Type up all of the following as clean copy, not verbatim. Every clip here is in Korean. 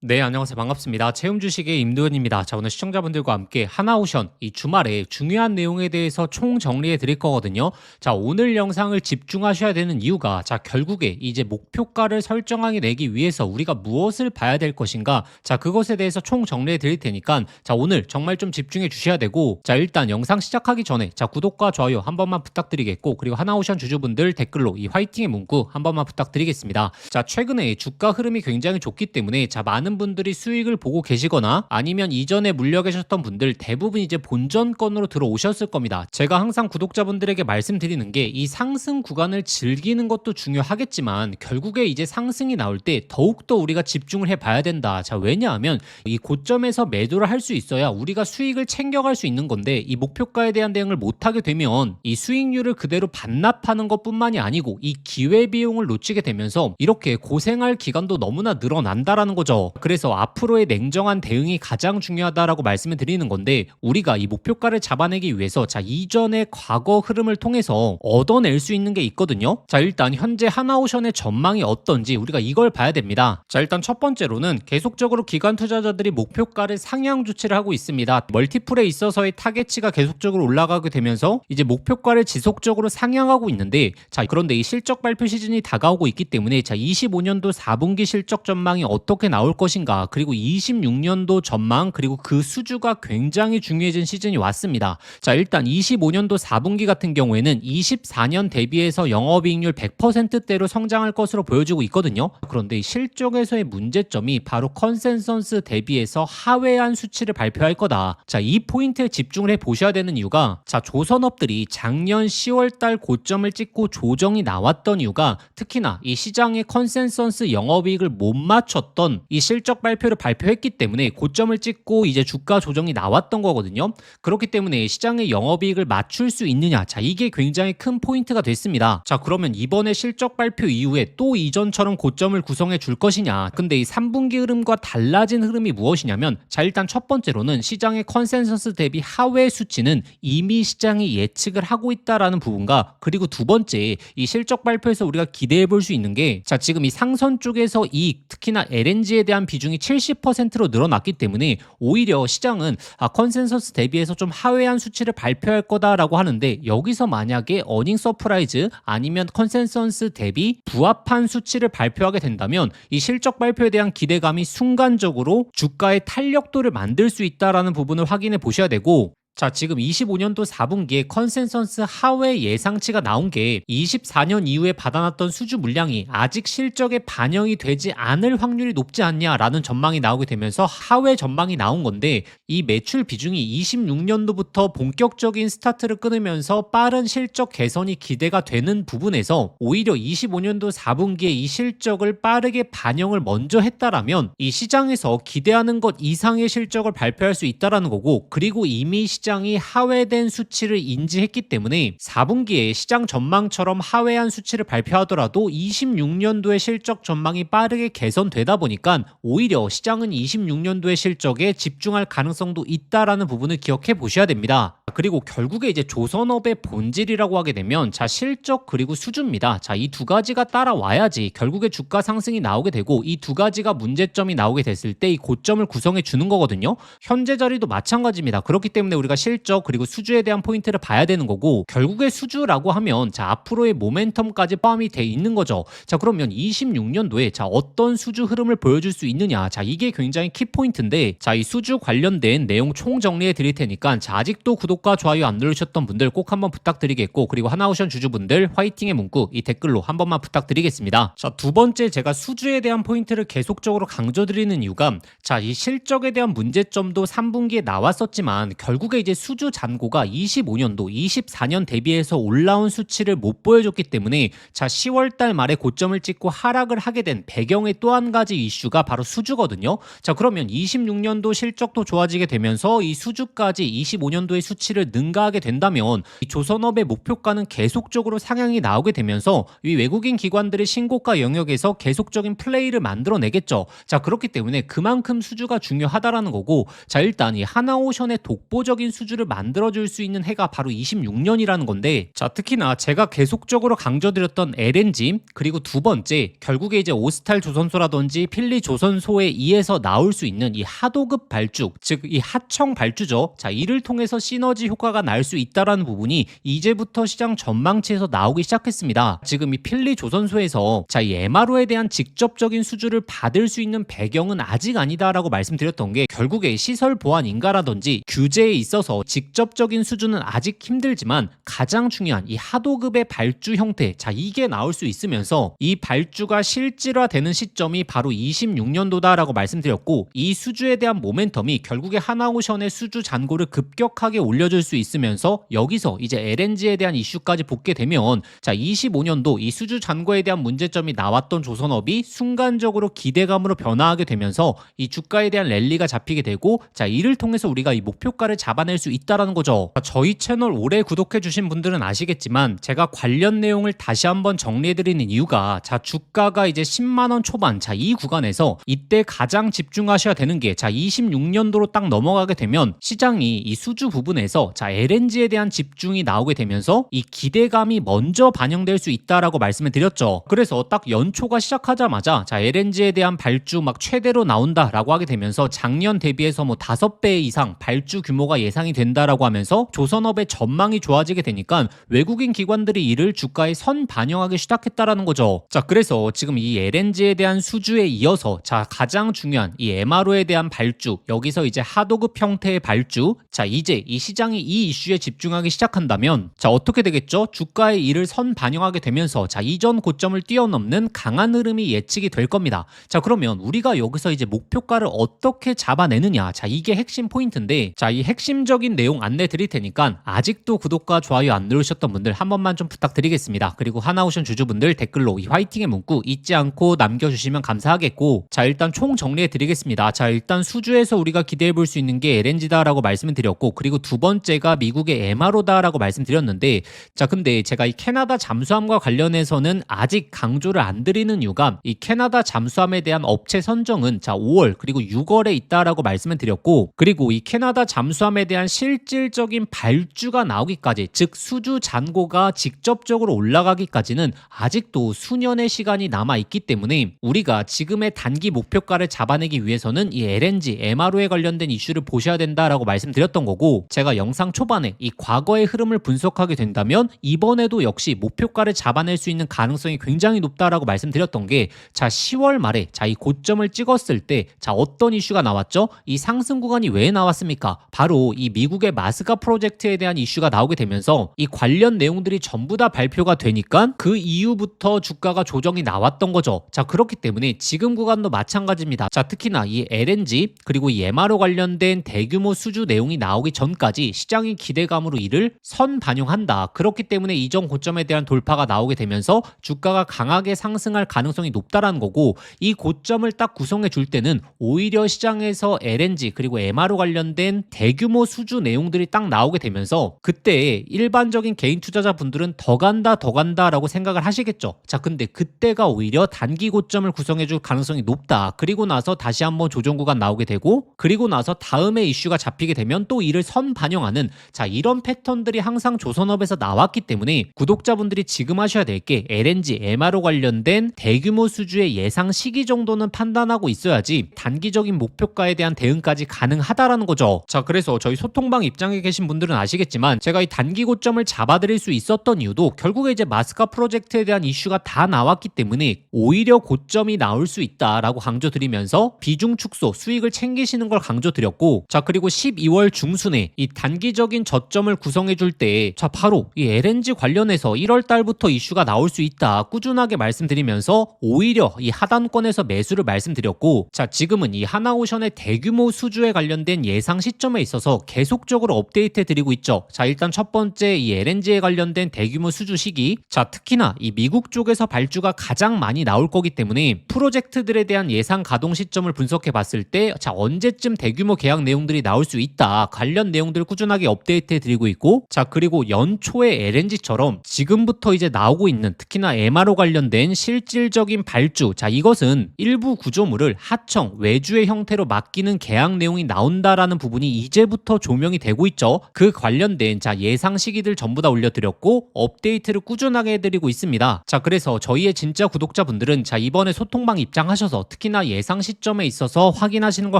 네, 안녕하세요. 반갑습니다. 채움 주식의 임도현입니다. 자, 오늘 시청자분들과 함께 하나오션 이 주말에 중요한 내용에 대해서 총 정리해 드릴 거거든요. 자, 오늘 영상을 집중하셔야 되는 이유가 결국에 이제 목표가를 설정하게 내기 위해서 우리가 무엇을 봐야 될 것인가? 자, 그것에 대해서 총 정리해 드릴 테니까 오늘 정말 좀 집중해 주셔야 되고, 일단 영상 시작하기 전에 구독과 좋아요 한 번만 부탁드리겠고, 그리고 하나오션 주주분들 댓글로 이 화이팅의 문구 한 번만 부탁드리겠습니다. 자, 최근에 주가 흐름이 굉장히 좋기 때문에 많은 분들이 수익을 보고 계시거나 아니면 이전에 물려 계셨던 분들 대부분 이제 본전권으로 들어오셨을 겁니다. 제가 항상 구독자분들에게 말씀드리는 게 이 상승 구간을 즐기는 것도 중요하겠지만 결국에 이제 상승이 나올 때 더욱더 우리가 집중을 해봐야 된다. 자, 왜냐하면 이 고점에서 매도를 할 수 있어야 우리가 수익을 챙겨갈 수 있는 건데, 이 목표가에 대한 대응을 못하게 되면 이 수익률을 그대로 반납하는 것뿐만이 아니고 이 기회비용을 놓치게 되면서 이렇게 고생할 기간도 너무나 늘어난다라는 거죠. 그래서 앞으로의 냉정한 대응이 가장 중요하다라고 말씀을 드리는 건데, 우리가 이 목표가를 잡아내기 위해서 이전의 과거 흐름을 통해서 얻어낼 수 있는 게 있거든요. 일단 현재 하나오션의 전망이 어떤지 우리가 이걸 봐야 됩니다. 일단 첫 번째로는 계속적으로 기관 투자자들이 목표가를 상향 조치를 하고 있습니다. 멀티플에 있어서의 타겟치가 계속적으로 올라가게 되면서 이제 목표가를 지속적으로 상향하고 있는데, 그런데 이 실적 발표 시즌이 다가오고 있기 때문에 25년도 4분기 실적 전망이 어떻게 나올 것인가, 그리고 26년도 전망, 그리고 그 수주가 굉장히 중요해진 시즌이 왔습니다. 일단 25년도 4분기 같은 경우에는 24년 대비해서 영업이익률 100%대로 성장할 것으로 보여지고 있거든요. 그런데 이 실적에서의 문제점이 바로 컨센서스 대비해서 하회한 수치를 발표할 거다. 이 포인트에 집중을 해 보셔야 되는 이유가, 조선업들이 작년 10월 달 고점을 찍고 조정이 나왔던 이유가 특히나 이 시장의 컨센서스 영업이익을 못 맞췄던 이 실적 발표를 발표했기 때문에 고점을 찍고 이제 주가 조정이 나왔던 거거든요. 그렇기 때문에 시장의 영업이익을 맞출 수 있느냐, 이게 굉장히 큰 포인트가 됐습니다. 그러면 이번에 실적 발표 이후에 또 이전처럼 고점을 구성해 줄 것이냐. 근데 이 3분기 흐름과 달라진 흐름이 무엇이냐면, 일단 첫 번째로는 시장의 컨센서스 대비 하회 수치는 이미 시장이 예측을 하고 있다라는 부분과, 그리고 두 번째, 이 실적 발표에서 우리가 기대해 볼 수 있는 게, 지금 이 상선 쪽에서 이익, 특히나 LNG에 대한 비중이 70%로 늘어났기 때문에 오히려 시장은 컨센서스 대비해서 좀 하회한 수치를 발표할 거다라고 하는데, 여기서 만약에 어닝 서프라이즈 아니면 컨센서스 대비 부합한 수치를 발표하게 된다면 이 실적 발표에 대한 기대감이 순간적으로 주가의 탄력도를 만들 수 있다라는 부분을 확인해 보셔야 되고, 지금 25년도 4분기에 컨센서스 하회 예상치가 나온 게 24년 이후에 받아놨던 수주 물량이 아직 실적에 반영이 되지 않을 확률이 높지 않냐라는 전망이 나오게 되면서 하회 전망이 나온 건데, 이 매출 비중이 26년도부터 본격적인 스타트를 끊으면서 빠른 실적 개선이 기대가 되는 부분에서 오히려 25년도 4분기에 이 실적을 빠르게 반영을 먼저 했다라면 이 시장에서 기대하는 것 이상의 실적을 발표할 수 있다라는 거고, 그리고 이미 시장이 하회된 수치를 인지했기 때문에 4분기에 시장 전망처럼 하회한 수치를 발표하더라도 26년도의 실적 전망이 빠르게 개선되다 보니까 오히려 시장은 26년도의 실적에 집중할 가능성도 있다라는 부분을 기억해 보셔야 됩니다. 그리고 결국에 이제 조선업의 본질이라고 하게 되면 실적 그리고 수주입니다. 이 두 가지가 따라와야지 결국에 주가 상승이 나오게 되고, 이 두 가지가 문제점이 나오게 됐을 때 이 고점을 구성해 주는 거거든요. 현재 자리도 마찬가지입니다. 그렇기 때문에 우리가 실적 그리고 수주에 대한 포인트를 봐야 되는 거고, 결국에 수주라고 하면 앞으로의 모멘텀까지 포함이 돼 있는 거죠. 그러면 26년도에 어떤 수주 흐름을 보여줄 수 있느냐, 이게 굉장히 키포인트인데, 이 수주 관련된 내용 총 정리해 드릴 테니까 아직도 구독과 좋아요 안 누르셨던 분들 꼭 한번 부탁드리겠고, 그리고 하나오션 주주분들 화이팅의 문구 이 댓글로 한 번만 부탁드리겠습니다. 두 번째, 제가 수주에 대한 포인트를 계속적으로 강조드리는 이유가, 이 실적에 대한 문제점도 3분기에 나왔었지만 결국에 이제 수주 잔고가 25년도, 24년 대비해서 올라온 수치를 못 보여줬기 때문에 10월 달 말에 고점을 찍고 하락을 하게 된 배경의 또 한 가지 이슈가 바로 수주거든요. 그러면 26년도 실적도 좋아지게 되면서 이 수주까지 25년도의 수치 가치를 능가하게 된다면 이 조선업의 목표가는 계속적으로 상향이 나오게 되면서 이 외국인 기관들의 신고가 영역에서 계속적인 플레이를 만들어내겠죠. 자, 그렇기 때문에 그만큼 수주가 중요하다라는 거고, 자, 일단 이 하나오션의 독보적인 수주를 만들어줄 수 있는 해가 바로 26년이라는 건데, 자, 특히나 제가 계속적으로 강조드렸던 LNG, 그리고 두 번째 결국에 이제 오스탈 조선소라든지 필리 조선소에 의해서 나올 수 있는 이 하도급 발주, 즉 이 하청 발주죠. 자, 이를 통해서 시너지 효과가 날 수 있다라는 부분이 이제부터 시장 전망치에서 나오기 시작했습니다. 지금 이 필리 조선소에서 자, 이 MRO에 대한 직접적인 수주를 받을 수 있는 배경은 아직 아니다라고 말씀드렸던 게, 결국에 시설 보안 인가라든지 규제에 있어서 직접적인 수주는 아직 힘들지만 가장 중요한 이 하도급의 발주 형태, 자, 이게 나올 수 있으면서 이 발주가 실질화되는 시점이 바로 26년도다라고 말씀드렸고, 이 수주에 대한 모멘텀이 결국에 하나오션의 수주 잔고를 급격하게 올려줄 수 있으면서 여기서 이제 LNG에 대한 이슈까지 붙게 되면, 자, 25년도 이 수주 잔고에 대한 문제점이 나왔던 조선업이 순간적으로 기대감으로 변화하게 되면서 이 주가에 대한 랠리가 잡히게 되고, 자, 이를 통해서 우리가 이 목표가를 잡아낼 수 있다라는 거죠. 저희 채널 오래 구독해 주신 분들은 아시겠지만 제가 관련 내용을 다시 한번 정리해드리는 이유가, 자, 주가가 이제 10만원 초반, 자, 이 구간에서 이때 가장 집중하셔야 되는 게, 자, 26년도로 딱 넘어가게 되면 시장이 이 수주 부분에서 자, LNG에 대한 집중이 나오게 되면서 이 기대감이 먼저 반영될 수 있다라고 말씀을 드렸죠. 그래서 딱 연초가 시작하자마자 자, LNG에 대한 발주 막 최대로 나온다라고 하게 되면서 작년 대비해서 뭐 5배 이상 발주 규모가 예상이 된다라고 하면서 조선업의 전망이 좋아지게 되니까 외국인 기관들이 이를 주가에 선 반영하기 시작했다라는 거죠. 자, 그래서 지금 이 LNG에 대한 수주에 이어서 자, 가장 중요한 이 MRO에 대한 발주, 여기서 이제 하도급 형태의 발주, 자, 이제 이 시장이 이 이슈에 집중하기 시작한다면 자, 어떻게 되겠죠? 주가에 이를 선 반영하게 되면서 자, 이전 고점을 뛰어넘는 강한 흐름이 예측이 될 겁니다. 자, 그러면 우리가 여기서 이제 목표가를 어떻게 잡아내느냐, 자, 이게 핵심 포인트인데, 자, 이 핵심적인 내용 안내 드릴 테니까 아직도 구독과 좋아요 안 누르셨던 분들 한 번만 좀 부탁드리겠습니다. 그리고 하나오션 주주분들 댓글로 이 화이팅의 문구 잊지 않고 남겨주시면 감사하겠고, 자, 일단 총 정리해 드리겠습니다. 자, 일단 수주에서 우리가 기대해 볼 수 있는 게 LNG다라고 말씀을 드렸고, 그리고 두 번째가 미국의 MRO다라고 말씀드렸는데, 자, 근데 제가 이 캐나다 잠수함과 관련해서는 아직 강조를 안 드리는 이유가, 이 캐나다 잠수함에 대한 업체 선정은 자, 5월 그리고 6월에 있다라고 말씀을 드렸고, 그리고 이 캐나다 잠수함에 대한 실질적인 발주가 나오기까지, 즉 수주 잔고가 직접적으로 올라가기까지는 아직도 수년의 시간이 남아 있기 때문에 우리가 지금의 단기 목표가를 잡아내기 위해서는 이 LNG, MRO에 관련된 이슈를 보셔야 된다라고 말씀드렸던 거고, 제가 영상 초반에 이 과거의 흐름을 분석하게 된다면 이번에도 역시 목표가를 잡아낼 수 있는 가능성이 굉장히 높다라고 말씀드렸던 게, 자, 10월 말에 자, 이 고점을 찍었을 때 자, 어떤 이슈가 나왔죠? 이 상승 구간이 왜 나왔습니까? 바로 이 미국의 마스가 프로젝트에 대한 이슈가 나오게 되면서 이 관련 내용들이 전부 다 발표가 되니까 그 이후부터 주가가 조정이 나왔던 거죠. 자, 그렇기 때문에 지금 구간도 마찬가지입니다. 자, 특히나 이 LNG 그리고 이 MRO 관련된 대규모 수주 내용이 나오기 전까지 시장의 기대감으로 이를 선 반영한다. 그렇기 때문에 이전 고점에 대한 돌파가 나오게 되면서 주가가 강하게 상승할 가능성이 높다라는 거고, 이 고점을 딱 구성해 줄 때는 오히려 시장에서 LNG 그리고 MRO 관련된 대규모 수주 내용들이 딱 나오게 되면서 그때 일반적인 개인 투자자분들은 더 간다라고 생각을 하시겠죠. 자, 근데 그때가 오히려 단기 고점을 구성해 줄 가능성이 높다. 그리고 나서 다시 한번 조정 구간 나오게 되고, 그리고 나서 다음에 이슈가 잡히게 되면 또 이를 선 반영하는, 자, 이런 패턴들이 항상 조선업에서 나왔기 때문에 구독자분들이 지금 하셔야 될 게 LNG, MRO 관련된 대규모 수주의 예상 시기 정도는 판단하고 있어야지 단기적인 목표가에 대한 대응까지 가능하다라는 거죠. 자, 그래서 저희 소통방 입장에 계신 분들은 아시겠지만 제가 이 단기 고점을 잡아드릴 수 있었던 이유도 결국에 이제 마스카 프로젝트에 대한 이슈가 다 나왔기 때문에 오히려 고점이 나올 수 있다라고 강조드리면서 비중 축소, 수익을 챙기시는 걸 강조드렸고, 자, 그리고 12월 중순에 이 단기적인 저점을 구성해 줄 때 자, 바로 이 LNG 관련해서 1월 달부터 이슈가 나올 수 있다 꾸준하게 말씀드리면서 오히려 이 하단권에서 매수를 말씀드렸고, 자, 지금은 이 하나오션의 대규모 수주에 관련된 예상 시점에 있어서 계속적으로 업데이트 드리고 있죠. 자, 일단 첫 번째 이 LNG에 관련된 대규모 수주 시기, 자, 특히나 이 미국 쪽에서 발주가 가장 많이 나올 거기 때문에 프로젝트들에 대한 예상 가동 시점을 분석해 봤을 때 자, 언제쯤 대규모 계약 내용들이 나올 수 있다, 관련 내용들을 꾸준히 꾸준하게 업데이트해 드리고 있고, 자 그리고 연초에 LNG처럼 지금부터 이제 나오고 있는 특히나 MRO 관련된 실질적인 발주, 자 이것은 일부 구조물을 하청, 외주의 형태로 맡기는 계약 내용이 나온다라는 부분이 이제부터 조명이 되고 있죠. 그 관련된 자 예상 시기들 전부 다 올려드렸고 업데이트를 꾸준하게 해드리고 있습니다. 자 그래서 저희의 진짜 구독자분들은 자 이번에 소통방 입장하셔서 특히나 예상 시점에 있어서 확인하시는 걸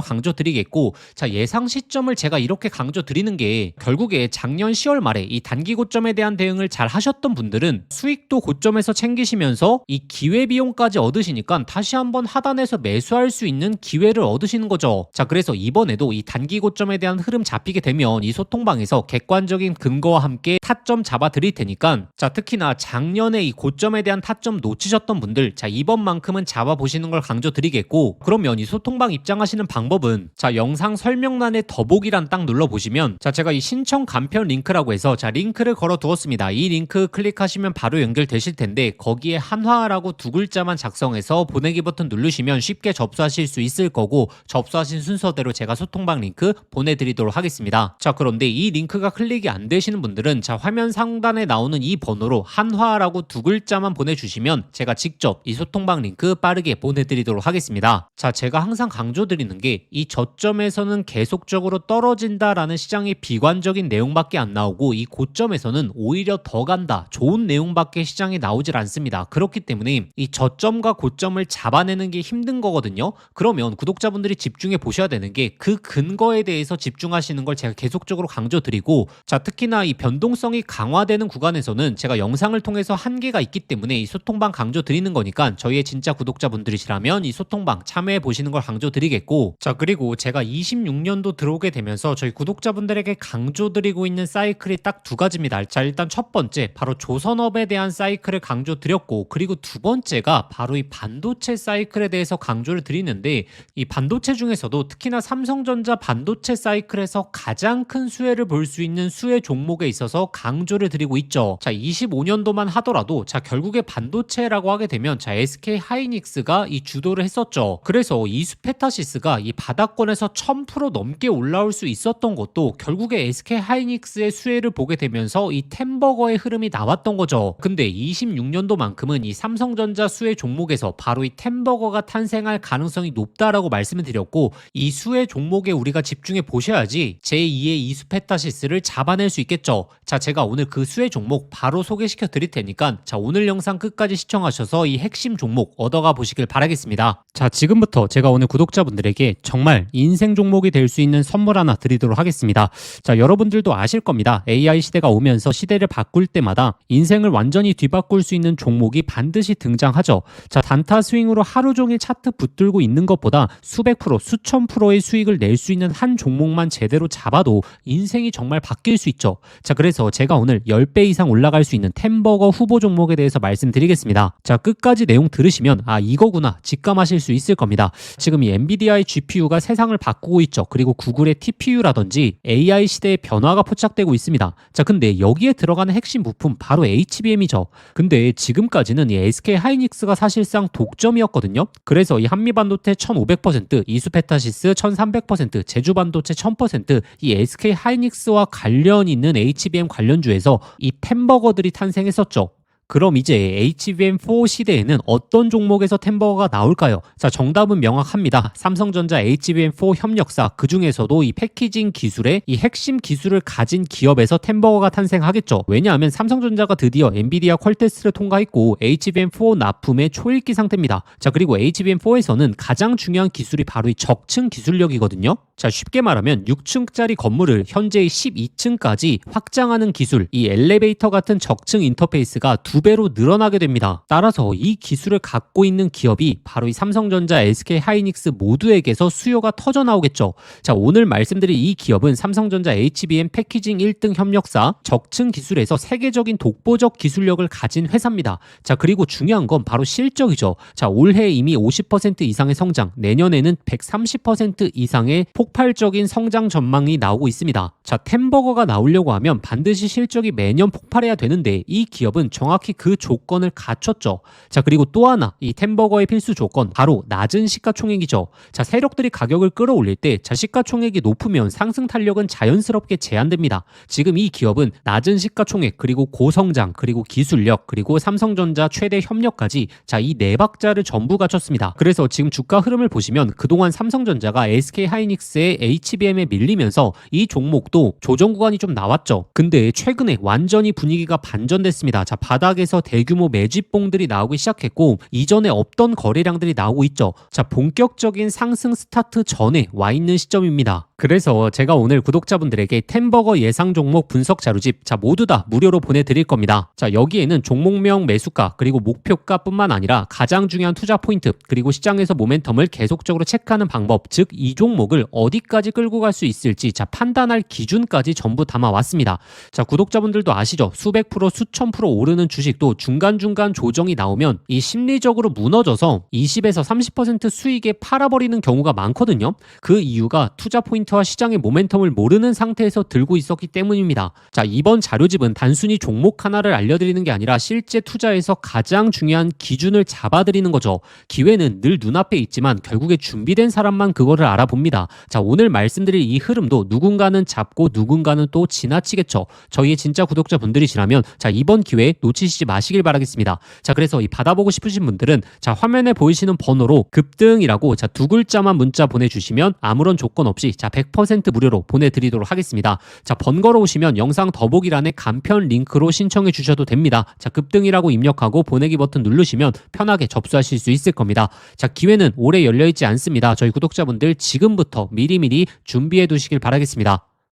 강조드리겠고, 자 예상 시점을 제가 이렇게 강조드리는 게 결국에 작년 10월 말에 이 단기 고점에 대한 대응을 잘 하셨던 분들은 수익도 고점에서 챙기시면서 이 기회비용까지 얻으시니까 다시 한번 하단에서 매수할 수 있는 기회를 얻으시는 거죠. 자 그래서 이번에도 이 단기 고점에 대한 흐름 잡히게 되면 이 소통방에서 객관적인 근거와 함께 타점 잡아 드릴 테니까, 자 특히나 작년에 이 고점에 대한 타점 놓치셨던 분들 자 이번만큼은 잡아 보시는 걸 강조드리겠고, 그러면 이 소통방 입장하시는 방법은 자 영상 설명란에 더보기란 딱 눌러보시면 자 제가 이 신청 간편 링크라고 해서 자 링크를 걸어 두었습니다. 이 링크 클릭하시면 바로 연결되실 텐데 거기에 한화라고 두 글자만 작성해서 보내기 버튼 누르시면 쉽게 접수하실 수 있을 거고, 접수하신 순서대로 제가 소통방 링크 보내드리도록 하겠습니다. 자 그런데 이 링크가 클릭이 안 되시는 분들은 자 화면 상단에 나오는 이 번호로 한화라고 두 글자만 보내주시면 제가 직접 이 소통방 링크 빠르게 보내드리도록 하겠습니다. 자 제가 항상 강조드리는 게 이 저점에서는 계속적으로 떨어진다라는 시장의 비관적인 내용밖에 안 나오고 이 고점에서는 오히려 더 간다, 좋은 내용밖에 시장에 나오질 않습니다. 그렇기 때문에 이 저점과 고점을 잡아내는 게 힘든 거거든요. 그러면 구독자분들이 집중해 보셔야 되는 게 그 근거에 대해서 집중하시는 걸 제가 계속적으로 강조드리고, 자 특히나 이 변동성이 강화되는 구간에서는 제가 영상을 통해서 한계가 있기 때문에 이 소통방 강조드리는 거니까 저희의 진짜 구독자분들이시라면 이 소통방 참여해 보시는 걸 강조드리겠고, 자 그리고 제가 26년도 들어오게 되면서 저희 구독자분들에게 강조드리고 있는 사이클이 딱 두 가지입니다. 자 일단 첫 번째 바로 조선업에 대한 사이클을 강조드렸고, 그리고 두 번째가 바로 이 반도체 사이클에 대해서 강조를 드리는데, 이 반도체 중에서도 특히나 삼성전자 반도체 사이클에서 가장 큰 수혜를 볼 수 있는 수혜 종목에 있어서 강조를 드리고 있죠. 자 25년도만 하더라도 자 결국에 반도체라고 하게 되면 자 SK 하이닉스가 이 주도를 했었죠. 그래서 이수페타시스가 이 바닥권에서 1000% 넘게 올라올 수 있었던 것도 결국에 SK 하이닉스의 수혜를 보게 되면서 이 템버거의 흐름이 나왔던 거죠. 근데 26년도만큼은 이 삼성전자 수혜 종목에서 바로 이 템버거가 탄생할 가능성이 높다라고 말씀을 드렸고, 이 수혜 종목에 우리가 집중해 보셔야지 제2의 이수페타시스를 잡아낼 수 있겠죠. 자 제가 오늘 그 수혜 종목 바로 소개시켜 드릴 테니까 자 오늘 영상 끝까지 시청하셔서 이 핵심 종목 얻어가 보시길 바라겠습니다. 자 지금부터 제가 오늘 구독자분들에게 정말 인생 종목이 될 수 있는 선물 하나 드리도록 하겠습니다. 자 여러분들도 아실 겁니다. AI 시대가 오면서 시대를 바꿀 때마다 인생을 완전히 뒤바꿀 수 있는 종목이 반드시 등장하죠. 자 단타 스윙으로 하루 종일 차트 붙들고 있는 것보다 수백 프로, 수천 프로의 수익을 낼 수 있는 한 종목만 제대로 잡아도 인생이 정말 바뀔 수 있죠. 자 그래서 제가 오늘 10배 이상 올라갈 수 있는 템버거 후보 종목에 대해서 말씀드리겠습니다. 자 끝까지 내용 들으시면 아 이거구나 직감하실 수 있을 겁니다. 지금 이 엔비디아의 GPU가 세상을 바꾸고 있죠. 그리고 구글의 TPU라든지 AI 시대의 변화가 포착되고 있습니다. 자 근데 여기에 들어가는 핵심 부품 바로 HBM이죠. 근데 지금까지는 이 SK 하이닉스가 사실상 독점이었거든요. 그래서 이 한미반도체 1500%, 이수페타시스 1300%, 제주반도체 1000%, 이 SK 하이닉스와 관련 있는 HBM 관련주에서 이 템버거들이 탄생했었죠. 그럼 이제 HBM4 시대에는 어떤 종목에서 템버거가 나올까요? 자, 정답은 명확합니다. 삼성전자 HBM4 협력사, 그 중에서도 이 패키징 기술의 이 핵심 기술을 가진 기업에서 템버거가 탄생하겠죠. 왜냐하면 삼성전자가 드디어 엔비디아 퀄 테스트를 통과했고 HBM4 납품의 초읽기 상태입니다. 자, 그리고 HBM4에서는 가장 중요한 기술이 바로 이 적층 기술력이거든요. 자, 쉽게 말하면 6층짜리 건물을 현재의 12층까지 확장하는 기술, 이 엘리베이터 같은 적층 인터페이스가 2배로 늘어나게 됩니다. 따라서 이 기술을 갖고 있는 기업이 바로 이 삼성전자, SK 하이닉스 모두에게서 수요가 터져 나오겠죠. 자, 오늘 말씀드린 이 기업은 삼성전자 HBM 패키징 1등 협력사, 적층 기술에서 세계적인 독보적 기술력을 가진 회사입니다. 자, 그리고 중요한 건 바로 실적이죠. 자, 올해 이미 50% 이상의 성장, 내년에는 130% 이상의 폭발적인 성장 전망이 나오고 있습니다. 자, 템버거가 나오려고 하면 반드시 실적이 매년 폭발해야 되는데 이 기업은 정확히 정확히 그 조건을 갖췄죠. 자, 그리고 또 하나 이 템버거의 필수 조건 바로 낮은 시가총액이죠. 자, 세력들이 가격을 끌어올릴 때 자, 시가총액이 높으면 상승 탄력은 자연스럽게 제한됩니다. 지금 이 기업은 낮은 시가총액 그리고 고성장 그리고 기술력 그리고 삼성전자 최대 협력까지 자, 이 네 박자를 전부 갖췄습니다. 그래서 지금 주가 흐름을 보시면 그동안 삼성전자가 SK하이닉스의 HBM에 밀리면서 이 종목도 조정 구간이 좀 나왔죠. 근데 최근에 완전히 분위기가 반전됐습니다. 자, 바닥에서 대규모 매집봉들이 나오기 시작했고 이전에 없던 거래량들이 나오고 있죠. 자, 본격적인 상승 스타트 전에 와 있는 시점입니다. 그래서 제가 오늘 구독자분들에게 템버거 예상 종목 분석 자료집 자, 모두 다 무료로 보내드릴 겁니다. 자, 여기에는 종목명 매수가 그리고 목표가뿐만 아니라 가장 중요한 투자 포인트 그리고 시장에서 모멘텀을 계속적으로 체크하는 방법, 즉 이 종목을 어디까지 끌고 갈 수 있을지 자, 판단할 기준까지 전부 담아왔습니다. 자, 구독자분들도 아시죠? 수백 프로 수천 프로 오르는 주식도 중간중간 조정이 나오면 이 심리적으로 무너져서 20에서 30% 수익에 팔아버리는 경우가 많거든요. 그 이유가 투자 포인트와 시장의 모멘텀을 모르는 상태에서 들고 있었기 때문입니다. 자, 이번 자료집은 단순히 종목 하나를 알려드리는 게 아니라 실제 투자에서 가장 중요한 기준을 잡아드리는 거죠. 기회는 늘 눈앞에 있지만 결국에 준비된 사람만 그거를 알아봅니다. 자, 오늘 말씀드릴 이 흐름도 누군가는 잡고 누군가는 또 지나치겠죠. 저희의 진짜 구독자분들이시라면 자, 이번 기회 놓치시지 마시길 바라겠습니다. 자, 그래서 이 받아보고 싶으신 분들은 자, 화면에 보이시는 번호로 급등이라고 자, 두 글자만 문자 보내주시면 아무런 조건 없이 자, 100% 무료로 보내드리도록 하겠습니다. 자, 번거로 오시면 영상 더보기란에 간편 링크로 신청해 주셔도 됩니다. 자, 급등이라고 입력하고 보내기 버튼 누르시면 편하게 접수하실 수 있을 겁니다. 자, 기회는 오래 열려있지 않습니다. 저희 구독자분들 지금부터 미리미리 준비해 두시길 바라겠습니다.